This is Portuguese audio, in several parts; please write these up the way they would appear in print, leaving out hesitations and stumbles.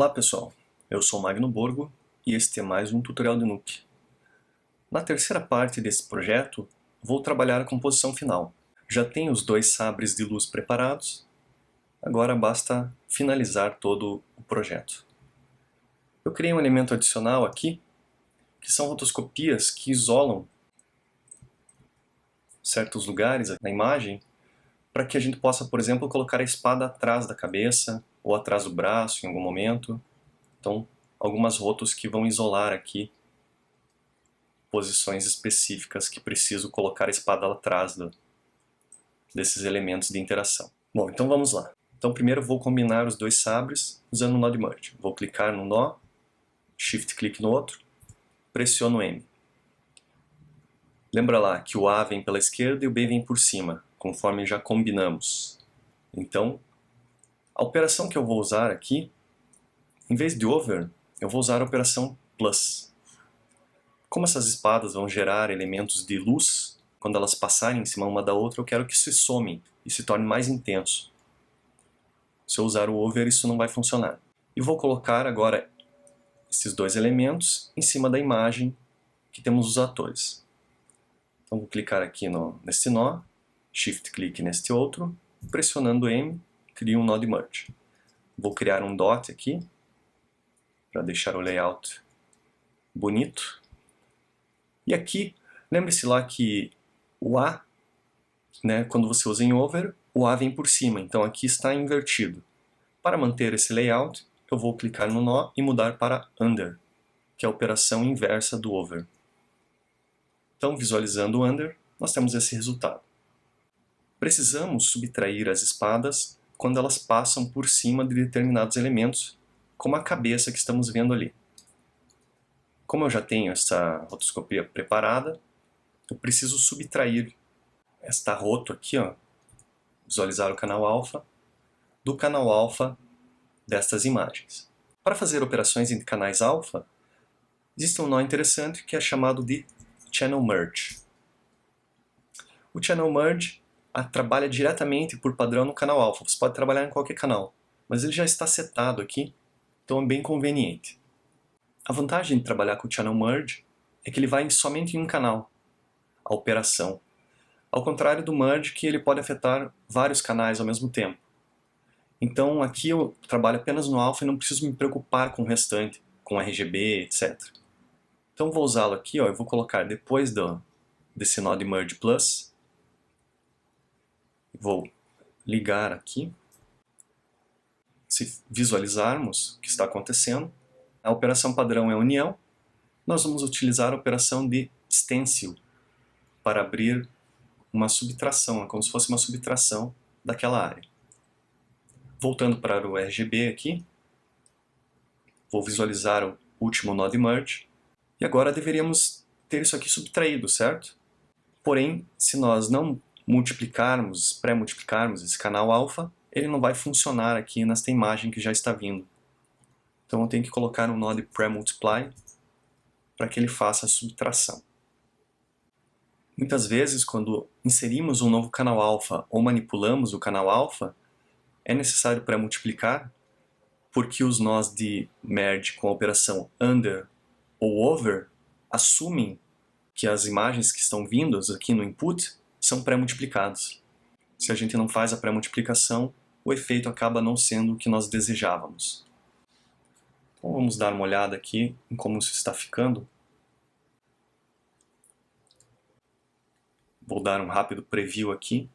Olá pessoal, eu sou Magno Borgo e este é mais um tutorial de Nuke. Na terceira parte desse projeto, vou trabalhar a composição final. Já tenho os dois sabres de luz preparados, agora basta finalizar todo o projeto. Eu criei um elemento adicional aqui, que são rotoscopias que isolam certos lugares na imagem, para que a gente possa, por exemplo, colocar a espada atrás da cabeça, ou atrás do braço em algum momento. Então, algumas rotos que vão isolar aqui posições específicas que preciso colocar a espada atrás desses elementos de interação. Bom, então vamos lá. Então primeiro eu vou combinar os dois sabres usando o nó de merge. Vou clicar no nó, shift clique no outro, pressiono M. Lembra lá que o A vem pela esquerda e o B vem por cima, conforme já combinamos. Então, a operação que eu vou usar aqui, em vez de over, eu vou usar a operação plus. Como essas espadas vão gerar elementos de luz, quando elas passarem em cima uma da outra, eu quero que se somem e se torne mais intenso. Se eu usar o over, isso não vai funcionar. E vou colocar agora esses dois elementos em cima da imagem que temos os atores. Então vou clicar aqui neste nó, shift clique neste outro, pressionando M, crio um nó de merge. Vou criar um dot aqui, para deixar o layout bonito. E aqui, lembre-se lá que o A, né, quando você usa em over, o A vem por cima, então aqui está invertido. Para manter esse layout, eu vou clicar no nó e mudar para under, que é a operação inversa do over. Então, visualizando o under, nós temos esse resultado. Precisamos subtrair as espadas quando elas passam por cima de determinados elementos, como a cabeça que estamos vendo ali. Como eu já tenho essa rotoscopia preparada, eu preciso subtrair esta roto aqui, ó, visualizar o canal alfa, do canal alfa destas imagens. Para fazer operações entre canais alfa, existe um nó interessante que é chamado de Channel Merge. O Channel Merge trabalha diretamente por padrão no canal alfa. Você pode trabalhar em qualquer canal, mas ele já está setado aqui, então é bem conveniente. A vantagem de trabalhar com o Channel Merge é que ele vai somente em um canal, a operação. Ao contrário do Merge, que ele pode afetar vários canais ao mesmo tempo. Então aqui eu trabalho apenas no alfa e não preciso me preocupar com o restante, com RGB, etc. Então vou usá-lo aqui, ó, eu vou colocar depois desse nó de Merge Plus. Vou ligar aqui. Se visualizarmos o que está acontecendo, a operação padrão é união. Nós vamos utilizar a operação de stencil para abrir uma subtração, como se fosse uma subtração daquela área. Voltando para o RGB aqui, vou visualizar o último nó de merge, e agora deveríamos ter isso aqui subtraído, certo? Porém, se nós não multiplicarmos, pré-multiplicarmos esse canal alfa, ele não vai funcionar aqui nesta imagem que já está vindo. Então eu tenho que colocar um nó de pré-multiply para que ele faça a subtração. Muitas vezes, quando inserimos um novo canal alfa ou manipulamos o canal alfa, é necessário pré-multiplicar, porque os nós de merge com a operação under ou over assumem que as imagens que estão vindas aqui no input são pré-multiplicados. Se a gente não faz a pré-multiplicação, o efeito acaba não sendo o que nós desejávamos. Então vamos dar uma olhada aqui em como isso está ficando. Vou dar um rápido preview aqui.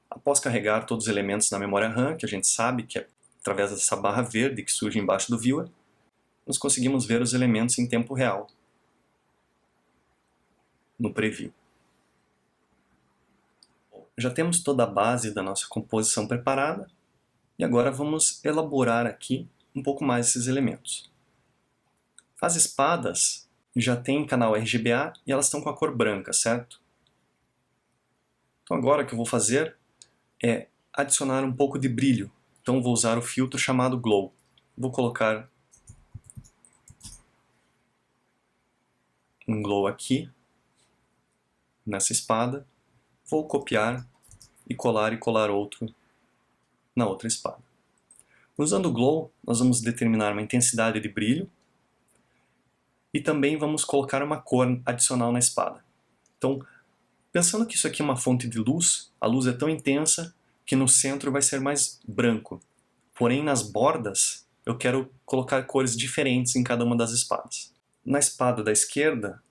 Após carregar todos os elementos na memória RAM, que a gente sabe que é através dessa barra verde que surge embaixo do viewer, nós conseguimos ver os elementos em tempo real no preview. Já temos toda a base da nossa composição preparada e agora vamos elaborar aqui um pouco mais esses elementos. As espadas já têm canal RGBA e elas estão com a cor branca, certo? Então agora o que eu vou fazer é adicionar um pouco de brilho. Então vou usar o filtro chamado Glow. Vou colocar um Glow aqui, nessa espada. Vou copiar e colar outro na outra espada. Usando o Glow, nós vamos determinar uma intensidade de brilho e também vamos colocar uma cor adicional na espada. Então, pensando que isso aqui é uma fonte de luz, a luz é tão intensa que no centro vai ser mais branco. Porém, nas bordas, eu quero colocar cores diferentes em cada uma das espadas. Na espada da esquerda,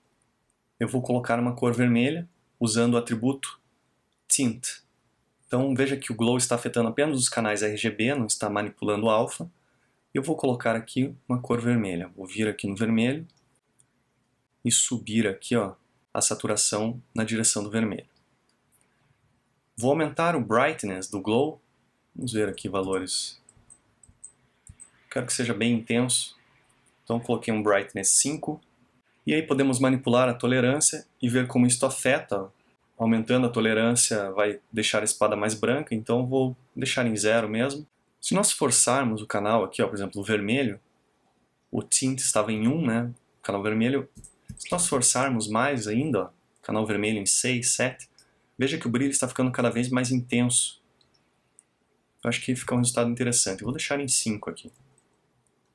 eu vou colocar uma cor vermelha, usando o atributo Tint. Então veja que o Glow está afetando apenas os canais RGB, não está manipulando o alfa. Eu vou colocar aqui uma cor vermelha. Vou vir aqui no vermelho e subir aqui, ó, a saturação na direção do vermelho. Vou aumentar o Brightness do Glow. Vamos ver aqui valores. Quero que seja bem intenso. Então coloquei um Brightness 5. E aí podemos manipular a tolerância e ver como isso afeta. Aumentando a tolerância vai deixar a espada mais branca, então vou deixar em 0 mesmo. Se nós forçarmos o canal aqui, ó, por exemplo, o vermelho, o tint estava em 1, né? O canal vermelho. Se nós forçarmos mais ainda, ó, canal vermelho em 6, 7, veja que o brilho está ficando cada vez mais intenso. Eu acho que fica um resultado interessante. Eu vou deixar em 5 aqui.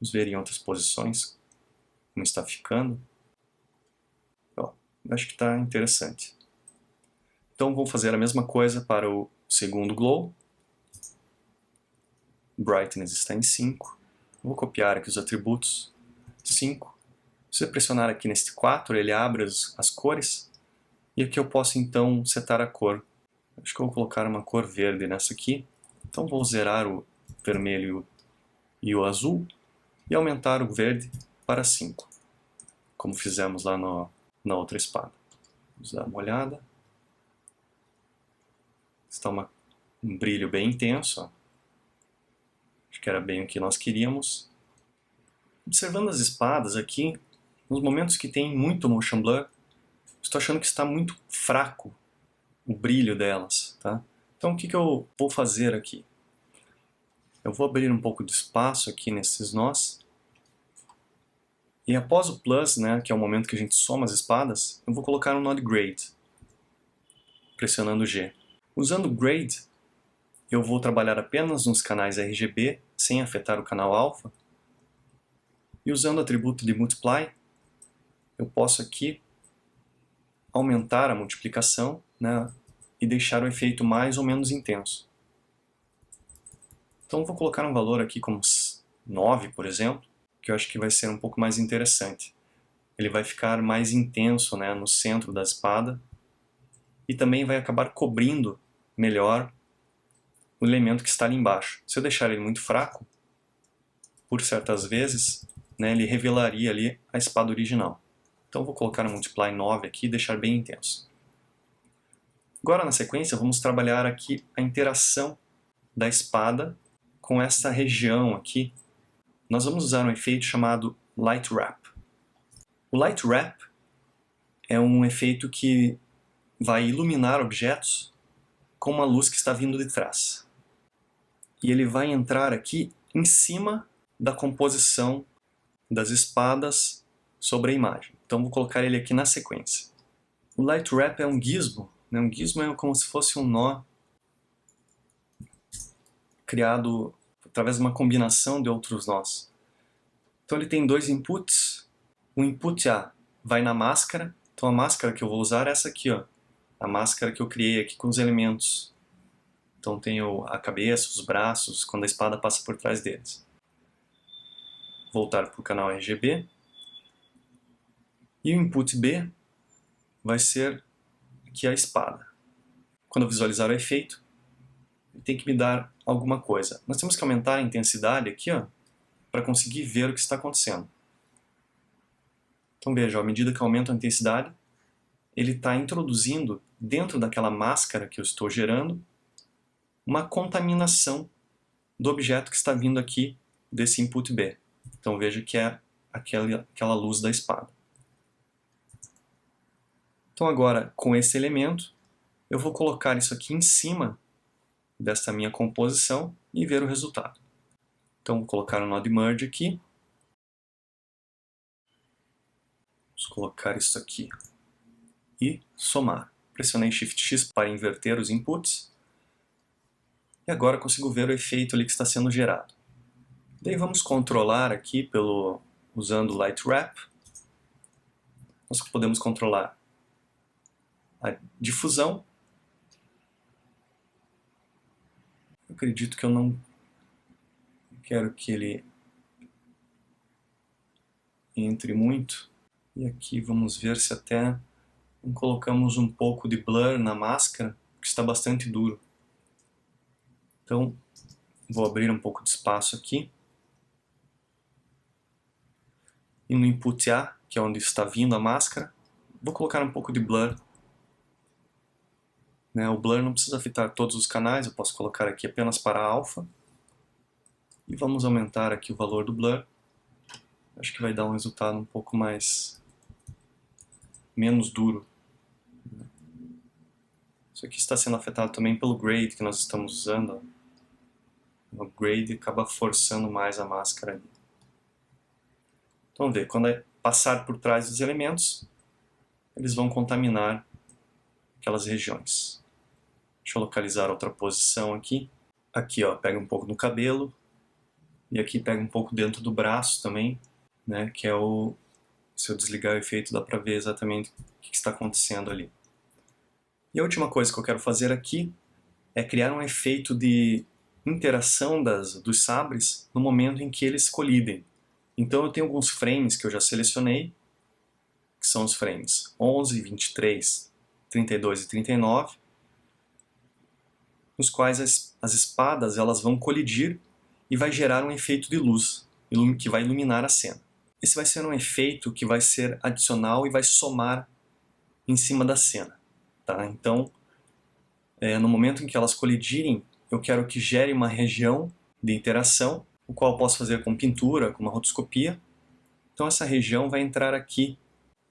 Vamos ver em outras posições como está ficando. Ó, eu acho que está interessante. Então vou fazer a mesma coisa para o segundo Glow. Brightness está em 5. Vou copiar aqui os atributos. 5. Se eu pressionar aqui neste 4, ele abre as cores. E aqui eu posso então setar a cor. Acho que eu vou colocar uma cor verde nessa aqui. Então vou zerar o vermelho e o azul e aumentar o verde para 5. Como fizemos lá na outra espada. Vamos dar uma olhada. Está um brilho bem intenso. Ó. Acho que era bem o que nós queríamos. Observando as espadas aqui, nos momentos que tem muito motion blur, estou achando que está muito fraco o brilho delas. Tá? Então o que eu vou fazer aqui? Eu vou abrir um pouco de espaço aqui nesses nós. E após o plus, né, que é o momento que a gente soma as espadas, eu vou colocar um node grade, pressionando G. Usando o grade, eu vou trabalhar apenas nos canais RGB, sem afetar o canal alfa. E usando o atributo de multiply, eu posso aqui aumentar a multiplicação, né, e deixar o efeito mais ou menos intenso. Então vou colocar um valor aqui como 9, por exemplo, que eu acho que vai ser um pouco mais interessante. Ele vai ficar mais intenso, né, no centro da espada e também vai acabar cobrindo melhor o elemento que está ali embaixo. Se eu deixar ele muito fraco, por certas vezes, né, ele revelaria ali a espada original. Então vou colocar um multiply 9 aqui e deixar bem intenso. Agora na sequência vamos trabalhar aqui a interação da espada com essa região aqui. Nós vamos usar um efeito chamado Light Wrap. O Light Wrap é um efeito que vai iluminar objetos com uma luz que está vindo de trás. E ele vai entrar aqui em cima da composição das espadas sobre a imagem. Então vou colocar ele aqui na sequência. O Light Wrap é um gizmo. Né? Um gizmo é como se fosse um nó criado através de uma combinação de outros nós. Então ele tem 2 inputs. O input A vai na máscara. Então a máscara que eu vou usar é essa aqui, ó. A máscara que eu criei aqui com os elementos. Então tenho a cabeça, os braços, quando a espada passa por trás deles. Voltar para o canal RGB. E o input B vai ser aqui a espada. Quando eu visualizar o efeito, ele tem que me dar alguma coisa. Nós temos que aumentar a intensidade aqui, ó, para conseguir ver o que está acontecendo. Então veja, à medida que eu aumento a intensidade, ele está introduzindo dentro daquela máscara que eu estou gerando uma contaminação do objeto que está vindo aqui desse input B. Então veja que é aquela luz da espada. Então agora, com esse elemento, eu vou colocar isso aqui em cima dessa minha composição e ver o resultado. Então vou colocar o node merge aqui. Vamos colocar isso aqui e somar. Pressionei Shift X para inverter os inputs. E agora consigo ver o efeito ali que está sendo gerado. Daí vamos controlar aqui usando o Light Wrap. Nós podemos controlar a difusão. Eu acredito que eu não quero que ele entre muito. E aqui vamos ver se até colocamos um pouco de blur na máscara, que está bastante duro. Então, vou abrir um pouco de espaço aqui. E no input A, que é onde está vindo a máscara, vou colocar um pouco de blur. O blur não precisa afetar todos os canais, eu posso colocar aqui apenas para alfa. E vamos aumentar aqui o valor do blur. Acho que vai dar um resultado um pouco menos duro. Isso aqui está sendo afetado também pelo grade que nós estamos usando. O grade acaba forçando mais a máscara ali. Então vamos ver, quando passar por trás dos elementos, eles vão contaminar aquelas regiões. Deixa eu localizar outra posição aqui. Aqui, ó, pega um pouco no cabelo. E aqui pega um pouco dentro do braço também, né, que é o... Se eu desligar o efeito, dá para ver exatamente o que está acontecendo ali. E a última coisa que eu quero fazer aqui é criar um efeito de interação dos sabres no momento em que eles colidem. Então eu tenho alguns frames que eu já selecionei, que são os frames 11, 23, 32 e 39, nos quais as espadas elas vão colidir e vai gerar um efeito de luz, que vai iluminar a cena. Esse vai ser um efeito que vai ser adicional e vai somar em cima da cena. Tá? Então, no momento em que elas colidirem, eu quero que gere uma região de interação, o qual eu posso fazer com pintura, com uma rotoscopia. Então essa região vai entrar aqui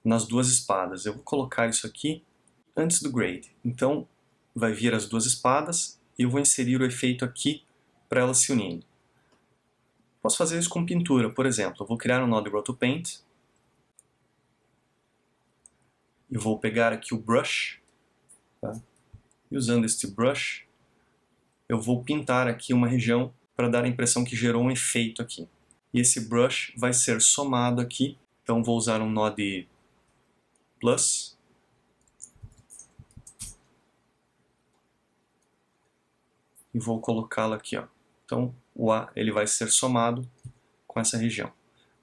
nas duas espadas. Eu vou colocar isso aqui antes do grade. Então vai vir as duas espadas e eu vou inserir o efeito aqui para elas se unirem. Posso fazer isso com pintura, por exemplo. Eu vou criar um nó de RotoPaint. Eu vou pegar aqui o brush. Tá? E usando este brush, eu vou pintar aqui uma região para dar a impressão que gerou um efeito aqui. E esse brush vai ser somado aqui. Então vou usar um nó de plus. E vou colocá-lo aqui, ó. Então o A ele vai ser somado com essa região.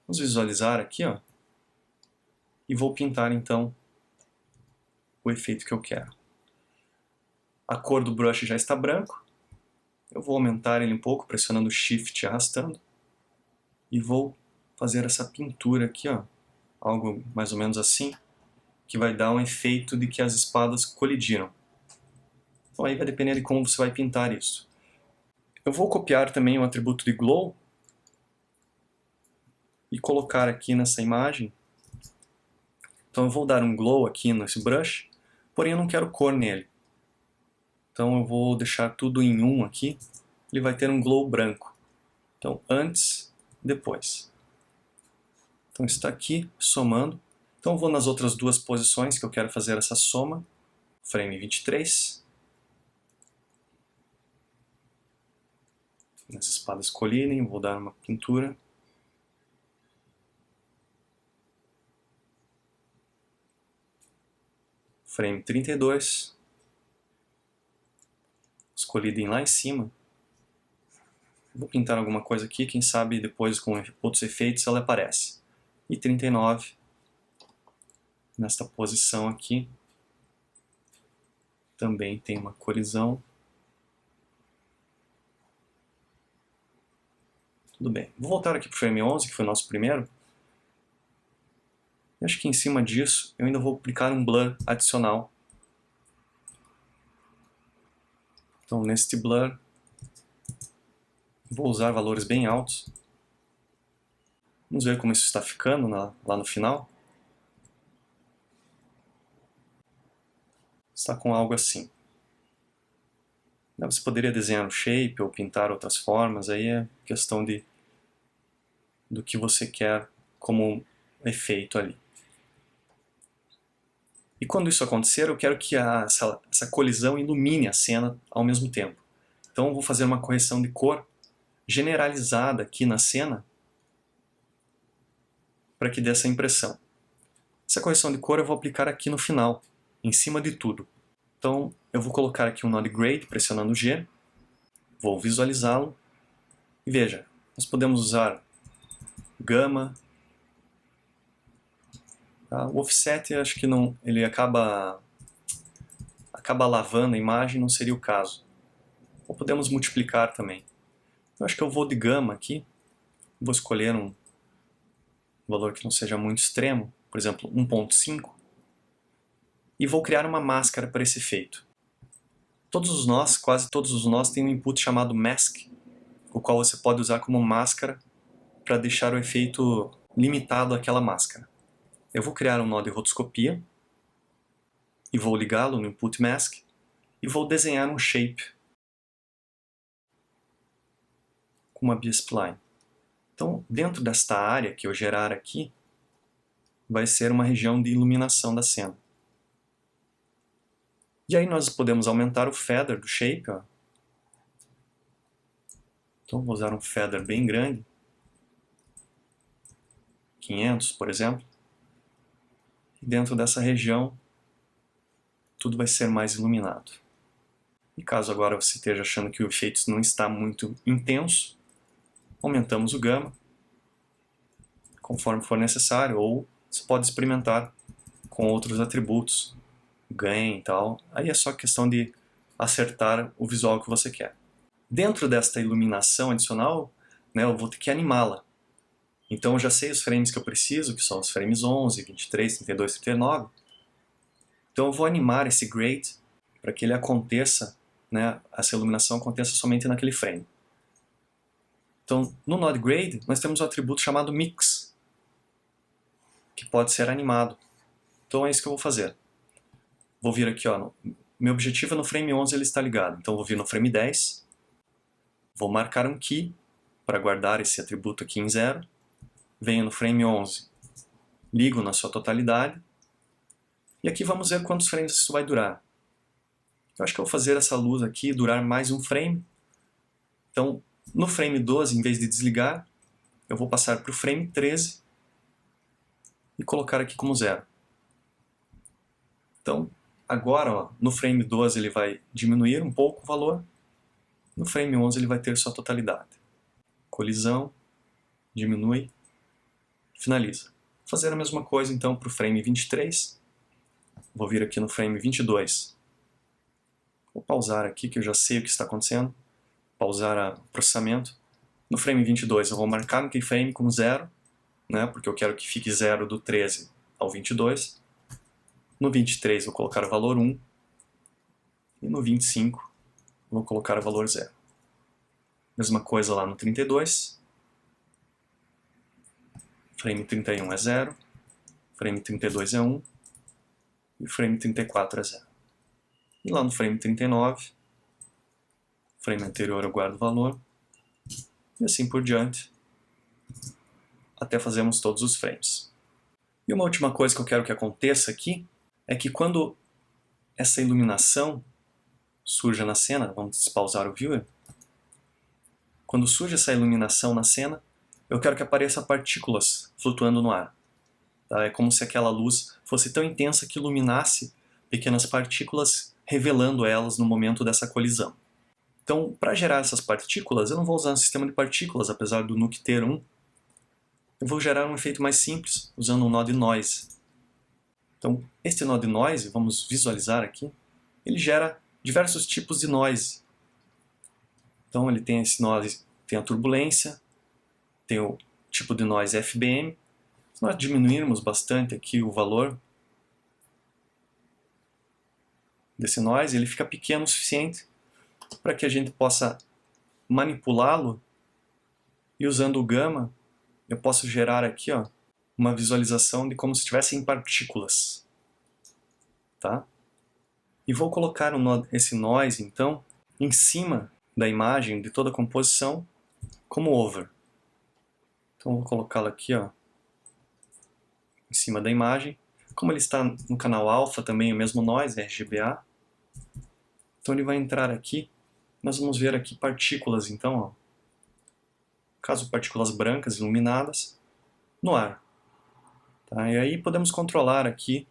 Vamos visualizar aqui, ó. E vou pintar então o efeito que eu quero. A cor do brush já está branco. Eu vou aumentar ele um pouco, pressionando Shift e arrastando. E vou fazer essa pintura aqui, ó. Algo mais ou menos assim, que vai dar um efeito de que as espadas colidiram. Então aí vai depender de como você vai pintar isso. Eu vou copiar também o atributo de Glow e colocar aqui nessa imagem. Então eu vou dar um Glow aqui nesse brush, porém eu não quero cor nele. Então eu vou deixar tudo em 1 aqui, ele vai ter um Glow branco. Então antes, depois. Então está aqui, somando. Então eu vou nas outras duas posições que eu quero fazer essa soma. Frame 23. As espadas colidem, vou dar uma pintura. Frame 32. As colidem lá em cima. Vou pintar alguma coisa aqui, quem sabe depois com outros efeitos ela aparece. E 39, nesta posição aqui, também tem uma colisão. Tudo bem. Vou voltar aqui para o frame 11, que foi o nosso primeiro. E acho que em cima disso eu ainda vou aplicar um blur adicional. Então neste blur, vou usar valores bem altos. Vamos ver como isso está ficando lá no final. Está com algo assim. Você poderia desenhar um shape ou pintar outras formas, aí é questão do que você quer como efeito ali. E quando isso acontecer, eu quero que essa colisão ilumine a cena ao mesmo tempo. Então eu vou fazer uma correção de cor generalizada aqui na cena para que dê essa impressão. Essa correção de cor eu vou aplicar aqui no final, em cima de tudo. Então eu vou colocar aqui um Node Grade pressionando G, vou visualizá-lo e veja, nós podemos usar gama. Tá? O offset acho que não, ele acaba lavando a imagem, não seria o caso. Ou podemos multiplicar também. Eu acho que eu vou de gama aqui, vou escolher um valor que não seja muito extremo, por exemplo 1.5, e vou criar uma máscara para esse efeito. Todos os nós, quase todos os nós, têm um input chamado mask, o qual você pode usar como máscara para deixar o efeito limitado àquela máscara. Eu vou criar um nó de rotoscopia e vou ligá-lo no input mask e vou desenhar um shape com uma B-spline. Então, dentro desta área que eu gerar aqui, vai ser uma região de iluminação da cena. E aí nós podemos aumentar o feather do shape. Ó. Então vou usar um feather bem grande, 500 por exemplo. E dentro dessa região, tudo vai ser mais iluminado. E caso agora você esteja achando que o efeito não está muito intenso, aumentamos o gama, conforme for necessário, ou você pode experimentar com outros atributos, gain e tal. Aí é só questão de acertar o visual que você quer. Dentro desta iluminação adicional, né, eu vou ter que animá-la. Então eu já sei os frames que eu preciso, que são os frames 11, 23, 32, 39. Então eu vou animar esse grade para que ele aconteça, né, essa iluminação aconteça somente naquele frame. Então no Node Grade nós temos um atributo chamado Mix, que pode ser animado. Então é isso que eu vou fazer. Vou vir aqui, ó, meu objetivo é no frame 11 ele está ligado, então vou vir no frame 10, vou marcar um key para guardar esse atributo aqui em 0, venho no frame 11, ligo na sua totalidade, e aqui vamos ver quantos frames isso vai durar. Eu acho que eu vou fazer essa luz aqui durar mais um frame, então no frame 12, em vez de desligar, eu vou passar para o frame 13 e colocar aqui como 0. Então, agora, ó, no frame 12 ele vai diminuir um pouco o valor, no frame 11 ele vai ter sua totalidade. Colisão, diminui, finaliza. Vou fazer a mesma coisa então para o frame 23, vou vir aqui no frame 22. Vou pausar aqui que eu já sei o que está acontecendo, pausar o processamento. No frame 22 eu vou marcar no keyframe com 0, né, porque eu quero que fique 0 do 13 ao 22. No 23 vou colocar o valor 1 e no 25 vou colocar o valor 0. Mesma coisa lá no 32. Frame 31 é 0, frame 32 é 1 e o frame 34 é 0. E lá no frame 39, frame anterior eu guardo o valor e assim por diante até fazermos todos os frames. E uma última coisa que eu quero que aconteça aqui é que quando essa iluminação surja na cena, vamos despausar o viewer, quando surge essa iluminação na cena, eu quero que apareça partículas flutuando no ar. Tá? É como se aquela luz fosse tão intensa que iluminasse pequenas partículas, revelando elas no momento dessa colisão. Então, para gerar essas partículas, eu não vou usar um sistema de partículas, apesar do Nuke ter um. Eu vou gerar um efeito mais simples, usando um Node Noise. Então, este Node Noise, vamos visualizar aqui, ele gera diversos tipos de noise. Então, ele tem esse noise, tem a turbulência, tem o tipo de noise FBM. Se nós diminuirmos bastante aqui o valor desse noise, ele fica pequeno o suficiente para que a gente possa manipulá-lo e usando o gama eu posso gerar aqui, ó, uma visualização de como se estivessem partículas. Tá? E vou colocar esse noise então em cima da imagem de toda a composição como over. Então vou colocá-lo aqui, ó, em cima da imagem. Como ele está no canal alfa também, o mesmo noise, RGBA. Então ele vai entrar aqui. Nós vamos ver aqui partículas, então, ó. caso partículas brancas iluminadas, no ar. Tá? E aí podemos controlar aqui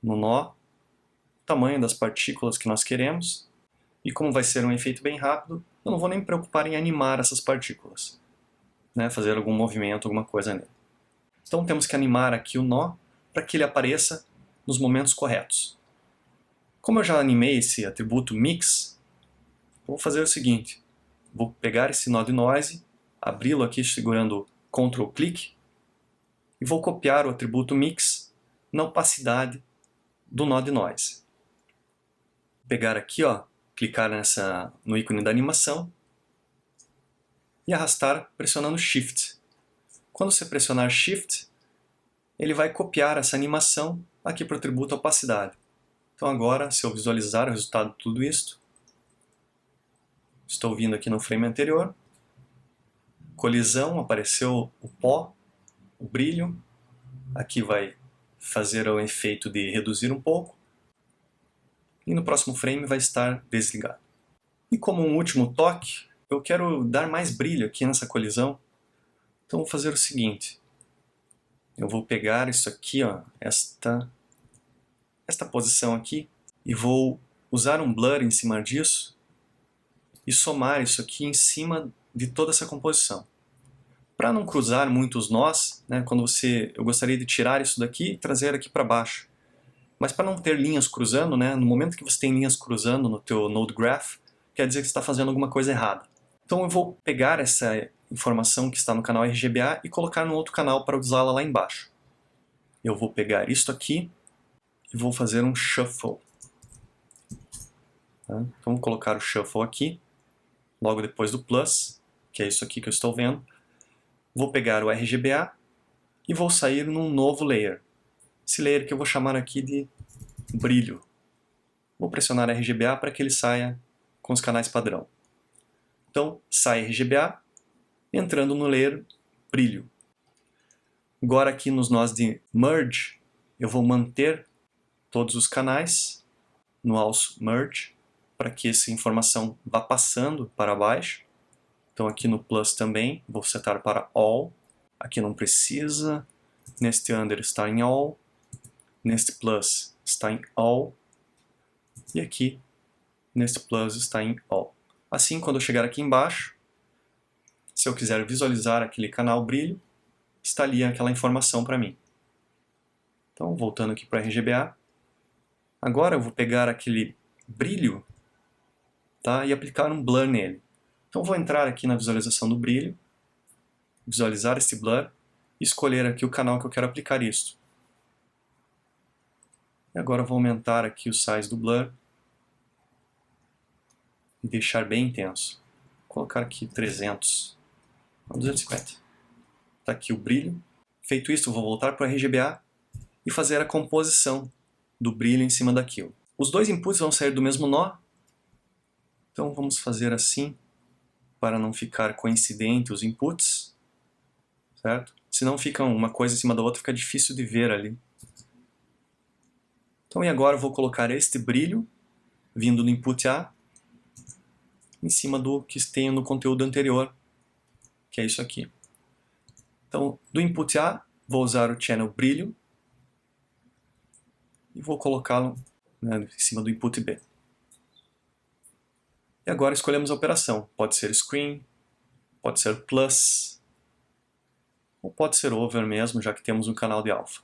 no nó o tamanho das partículas que nós queremos. E como vai ser um efeito bem rápido, eu não vou nem me preocupar em animar essas partículas, né? Fazer algum movimento, alguma coisa nele. Então temos que animar aqui o nó para que ele apareça nos momentos corretos. Como eu já animei esse atributo mix, vou fazer o seguinte. Vou pegar esse nó de noise, abri-lo aqui segurando Ctrl clique e vou copiar o atributo mix na opacidade do nó de noise. Vou pegar aqui, ó, clicar no ícone da animação e arrastar pressionando Shift. Quando você pressionar Shift, ele vai copiar essa animação aqui para o atributo opacidade. Então agora, se eu visualizar o resultado de tudo isto, estou vindo aqui no frame anterior, colisão, apareceu o pó, o brilho, aqui vai fazer o efeito de reduzir um pouco, e no próximo frame vai estar desligado. E como um último toque, eu quero dar mais brilho aqui nessa colisão, então vou fazer o seguinte, eu vou pegar isso aqui, ó, esta posição aqui, e vou usar um blur em cima disso, e somar isso aqui em cima de toda essa composição. Para não cruzar muitos nós, né, eu gostaria de tirar isso daqui e trazer aqui para baixo. Mas para não ter linhas cruzando, né, no momento que você tem linhas cruzando no teu Node Graph, quer dizer que você está fazendo alguma coisa errada. Então eu vou pegar essa informação que está no canal RGBA e colocar no outro canal para usá-la lá embaixo. Eu vou pegar isto aqui e vou fazer um shuffle. Tá? Então vou colocar o shuffle aqui, logo depois do plus, que é isso aqui que eu estou vendo. Vou pegar o RGBA e vou sair num novo layer. Esse layer que eu vou chamar aqui de brilho. Vou pressionar RGBA para que ele saia com os canais padrão. Então, sai RGBA, entrando no layer brilho. Agora aqui nos nós de merge, eu vou manter todos os canais no also merge, para que essa informação vá passando para baixo. Então aqui no plus também, vou setar para all. Aqui não precisa. Neste under está em all. Neste plus está em all. E aqui, neste plus está em all. Assim, quando eu chegar aqui embaixo, se eu quiser visualizar aquele canal brilho, está ali aquela informação para mim. Então, voltando aqui para RGBA. Agora eu vou pegar aquele brilho, tá, e aplicar um blur nele. Então vou entrar aqui na visualização do brilho, visualizar esse blur e escolher aqui o canal que eu quero aplicar isto. E agora eu vou aumentar aqui o size do blur e deixar bem intenso. Vou colocar aqui 300, 250. Está aqui o brilho. Feito isso, eu vou voltar para o RGBA e fazer a composição do brilho em cima daquilo. Os dois inputs vão sair do mesmo nó, então vamos fazer assim, para não ficar coincidente os inputs, certo? Senão fica uma coisa em cima da outra, fica difícil de ver ali. Então e agora eu vou colocar este brilho, vindo do input A, em cima do que tem no conteúdo anterior, que é isso aqui. Então, do input A, vou usar o channel brilho, e vou colocá-lo, né, em cima do input B. E agora escolhemos a operação. Pode ser screen, pode ser plus, ou pode ser over mesmo, já que temos um canal de alpha.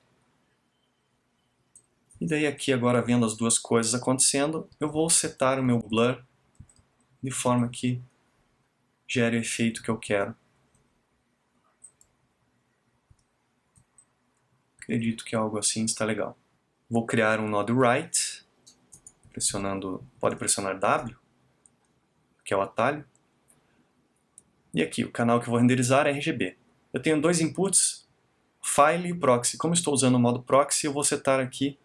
E daí aqui agora vendo as duas coisas acontecendo, eu vou setar o meu blur de forma que gere o efeito que eu quero. Acredito que algo assim está legal. Vou criar um nó de right, pode pressionar W, que é o atalho. E aqui, o canal que eu vou renderizar é RGB. Eu tenho dois inputs, file e proxy. Como eu estou usando o modo proxy, eu vou setar aqui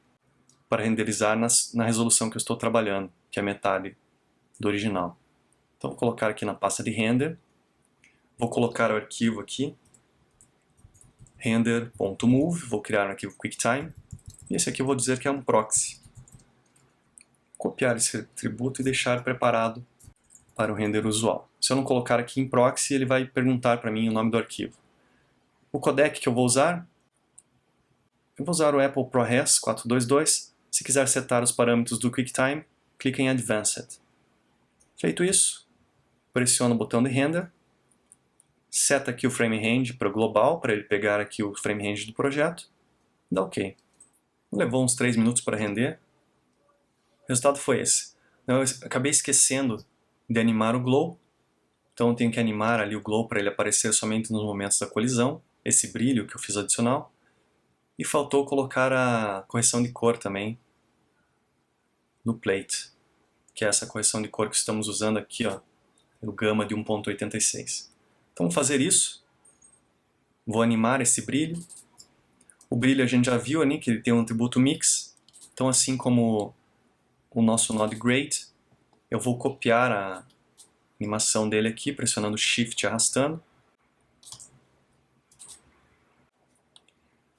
para renderizar na resolução que eu estou trabalhando, que é metade do original. Então vou colocar aqui na pasta de render, vou colocar o arquivo aqui, render.move, vou criar um arquivo QuickTime, e esse aqui eu vou dizer que é um proxy. Copiar esse atributo e deixar preparado para o render usual. Se eu não colocar aqui em proxy, ele vai perguntar para mim o nome do arquivo. O codec que eu vou usar o Apple ProRes 422. Se quiser setar os parâmetros do QuickTime, clique em Advanced. Feito isso, pressiona o botão de render, seta aqui o frame range para o global, para ele pegar aqui o frame range do projeto, e dá OK. Levou uns 3 minutos para render. O resultado foi esse. Eu acabei esquecendo de animar o glow, então eu tenho que animar ali o glow para ele aparecer somente nos momentos da colisão, esse brilho que eu fiz adicional. E faltou colocar a correção de cor também no plate, que é essa correção de cor que estamos usando aqui, ó, no gama de 1.86. Então vamos fazer isso. Vou animar esse brilho. O brilho a gente já viu ali que ele tem um atributo mix. Então assim como o nosso node grade, eu vou copiar a animação dele aqui, pressionando Shift e arrastando.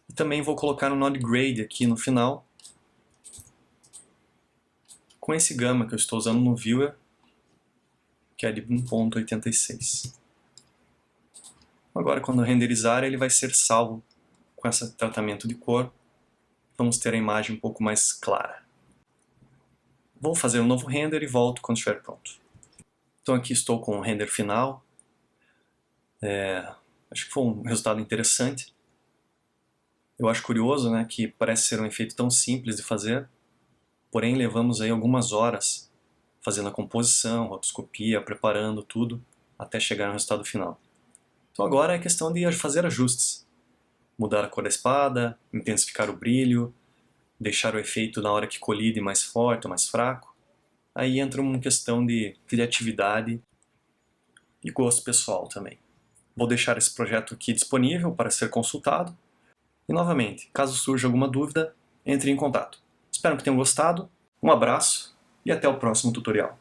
E também vou colocar o node grade aqui no final, com esse gama que eu estou usando no Viewer, que é de 1.86. Agora, quando eu renderizar, ele vai ser salvo com esse tratamento de cor. Vamos ter a imagem um pouco mais clara. Vou fazer um novo render e volto quando estiver pronto. Então aqui estou com o render final. Acho que foi um resultado interessante. Eu acho curioso, né, que parece ser um efeito tão simples de fazer, porém levamos aí algumas horas fazendo a composição, rotoscopia, preparando tudo, até chegar no resultado final. Então agora é questão de fazer ajustes. Mudar a cor da espada, intensificar o brilho, deixar o efeito na hora que colide mais forte ou mais fraco. Aí entra uma questão de criatividade e gosto pessoal também. Vou deixar esse projeto aqui disponível para ser consultado. E novamente, caso surja alguma dúvida, entre em contato. Espero que tenham gostado, um abraço e até o próximo tutorial.